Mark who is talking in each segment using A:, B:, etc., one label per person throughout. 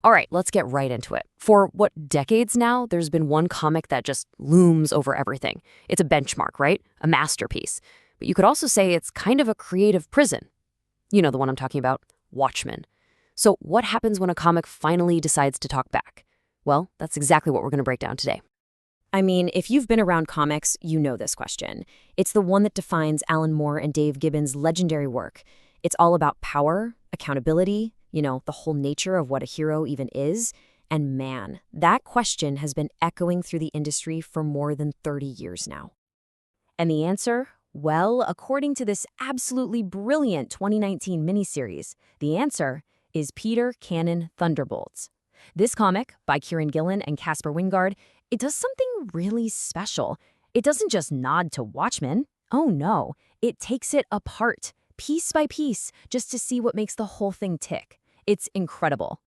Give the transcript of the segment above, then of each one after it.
A: All right, let's get right into it. For what, decades now, there's been one comic that just looms over everything. It's a benchmark, right? A masterpiece. But you could also say it's kind of a creative prison. You know the one I'm talking about, Watchmen. So what happens when a comic finally decides to talk back? Well, that's exactly what we're going to break down today.
B: I mean, if you've been around comics, you know this question. It's the one that defines Alan Moore and Dave Gibbons' legendary work. It's all about power, accountability, the whole nature of what a hero even is. And man, that question has been echoing through the industry for more than 30 years now. And the answer? Well, according to this absolutely brilliant 2019 miniseries, the answer is Peter Cannon Thunderbolts. This comic, by Kieran Gillen and Caspar Wingard, it does something really special. It doesn't just nod to Watchmen. Oh no, it takes it apart, piece by piece, just to see what makes the whole thing tick. It's incredible.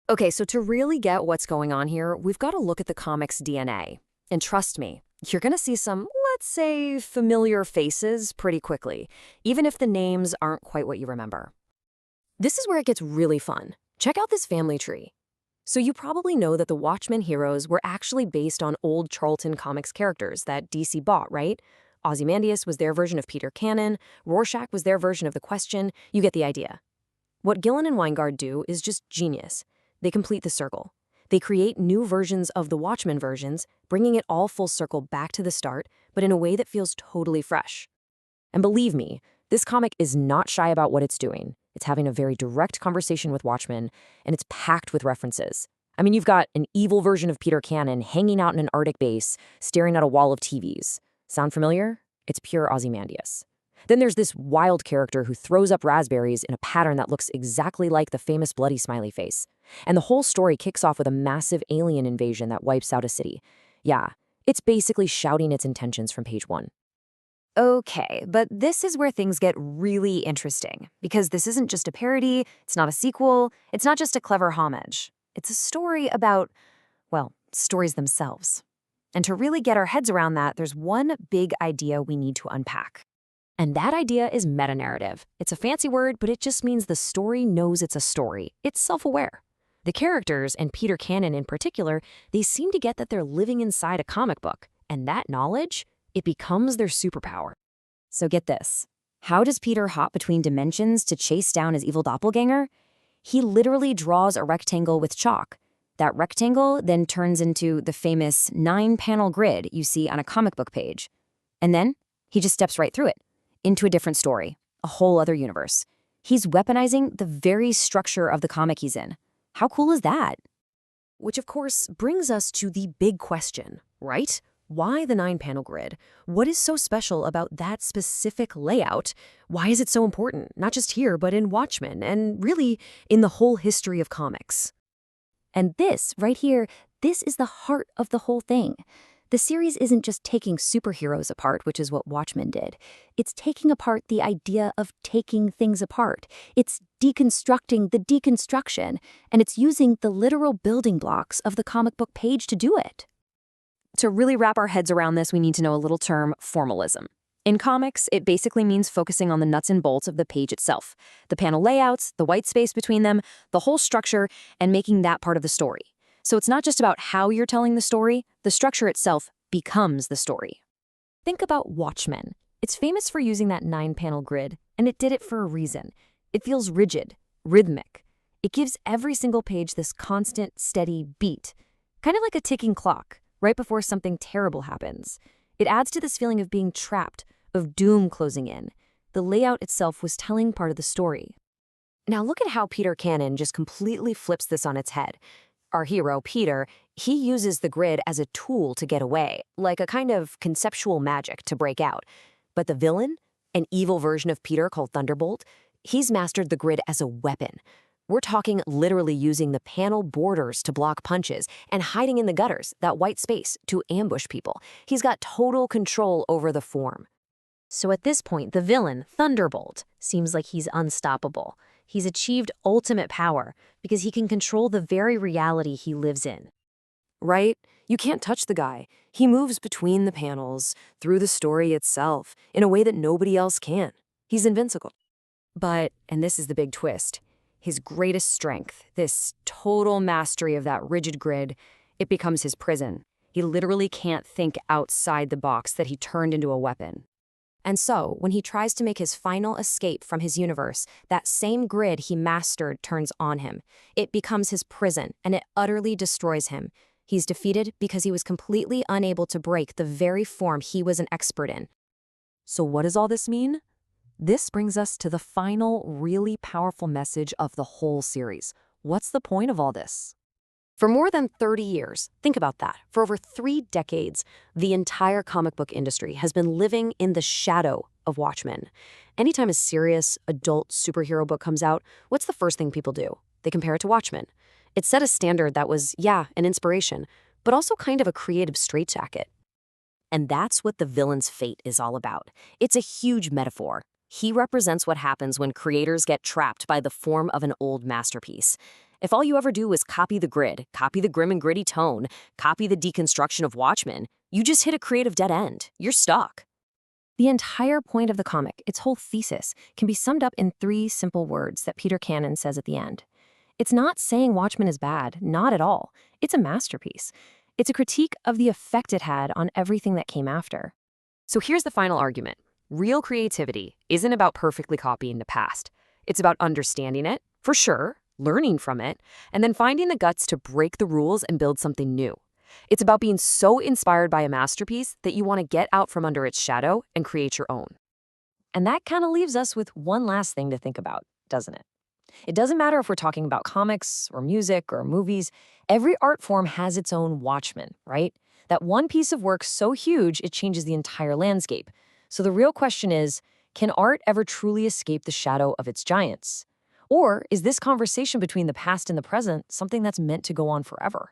B: Okay, so to really get what's going on here, we've got to look at the comic's DNA. And trust me, you're going to see some, let's say, familiar faces pretty quickly, even if the names aren't quite what you remember. This is where it gets really fun. Check out this family tree. So you probably know that the Watchmen heroes were actually based on old Charlton Comics characters that DC bought, right? Ozymandias was their version of Peter Cannon, Rorschach was their version of the Question. You get the idea. What Gillen and Weingard do is just genius. They complete the circle. They create new versions of the Watchmen versions, bringing it all full circle back to the start, but in a way that feels totally fresh. And believe me, this comic is not shy about what it's doing. It's having a very direct conversation with Watchmen, and it's packed with references. I mean, you've got an evil version of Peter Cannon hanging out in an Arctic base, staring at a wall of TVs. Sound familiar? It's pure Ozymandias. Then there's this wild character who throws up raspberries in a pattern that looks exactly like the famous bloody smiley face. And the whole story kicks off with a massive alien invasion that wipes out a city. Yeah, it's basically shouting its intentions from page 1. Okay, but this is where things get really interesting, because this isn't just a parody, it's not a sequel, it's not just a clever homage. It's a story about, well, stories themselves. And to really get our heads around that, there's one big idea we need to unpack. And that idea is meta-narrative. It's a fancy word, but it just means the story knows it's a story. It's self-aware. The characters, and Peter Cannon in particular, they seem to get that they're living inside a comic book, and that knowledge, it becomes their superpower. So get this. How does Peter hop between dimensions to chase down his evil doppelganger? He literally draws a rectangle with chalk. That rectangle then turns into the famous 9-panel grid you see on a comic book page. And then he just steps right through it, into a different story, a whole other universe. He's weaponizing the very structure of the comic he's in. How cool is that? Which, of course, brings us to the big question, right? Why the 9-panel grid? What is so special about that specific layout? Why is it so important, not just here, but in Watchmen, and really in the whole history of comics? And this, right here, this is the heart of the whole thing. The series isn't just taking superheroes apart, which is what Watchmen did. It's taking apart the idea of taking things apart. It's deconstructing the deconstruction, and it's using the literal building blocks of the comic book page to do it. To really wrap our heads around this, we need to know a little term, formalism. In comics, it basically means focusing on the nuts and bolts of the page itself, the panel layouts, the white space between them, the whole structure, and making that part of the story. So it's not just about how you're telling the story, the structure itself becomes the story. Think about Watchmen. It's famous for using that 9-panel grid, and it did it for a reason. It feels rigid, rhythmic. It gives every single page this constant, steady beat, kind of like a ticking clock, right before something terrible happens. It adds to this feeling of being trapped, of doom closing in. The layout itself was telling part of the story. Now look at how Peter Cannon just completely flips this on its head. Our hero, Peter, he uses the grid as a tool to get away, like a kind of conceptual magic to break out. But the villain, an evil version of Peter called Thunderbolt, he's mastered the grid as a weapon. We're talking literally using the panel borders to block punches and hiding in the gutters, that white space, to ambush people. He's got total control over the form. So at this point, the villain, Thunderbolt, seems like he's unstoppable. He's achieved ultimate power because he can control the very reality he lives in. Right? You can't touch the guy. He moves between the panels, through the story itself, in a way that nobody else can. He's invincible. But, and this is the big twist, His greatest strength, this total mastery of that rigid grid, it becomes his prison. He literally can't think outside the box that he turned into a weapon. And so, when he tries to make his final escape from his universe, that same grid he mastered turns on him. It becomes his prison, and it utterly destroys him. He's defeated because he was completely unable to break the very form he was an expert in.
A: So what does all this mean? This brings us to the final, really powerful message of the whole series. What's the point of all this? For more than 30 years, think about that, for over 3 decades, the entire comic book industry has been living in the shadow of Watchmen. Anytime a serious, adult superhero book comes out, what's the first thing people do? They compare it to Watchmen. It set a standard that was, yeah, an inspiration, but also kind of a creative straitjacket. And that's what the villain's fate is all about. It's a huge metaphor. He represents what happens when creators get trapped by the form of an old masterpiece. If all you ever do is copy the grid, copy the grim and gritty tone, copy the deconstruction of Watchmen, you just hit a creative dead end. You're stuck.
B: The entire point of the comic, its whole thesis, can be summed up in 3 simple words that Peter Cannon says at the end. It's not saying Watchmen is bad, not at all. It's a masterpiece. It's a critique of the effect it had on everything that came after.
A: So here's the final argument. Real creativity isn't about perfectly copying the past. It's about understanding it, for sure, learning from it, and then finding the guts to break the rules and build something new. It's about being so inspired by a masterpiece that you want to get out from under its shadow and create your own.
B: And that kind of leaves us with one last thing to think about, doesn't it? It doesn't matter if we're talking about comics or music or movies. Every art form has its own Watchmen, right? That one piece of work so huge it changes the entire landscape. So the real question is, can art ever truly escape the shadow of its giants? Or is this conversation between the past and the present something that's meant to go on forever?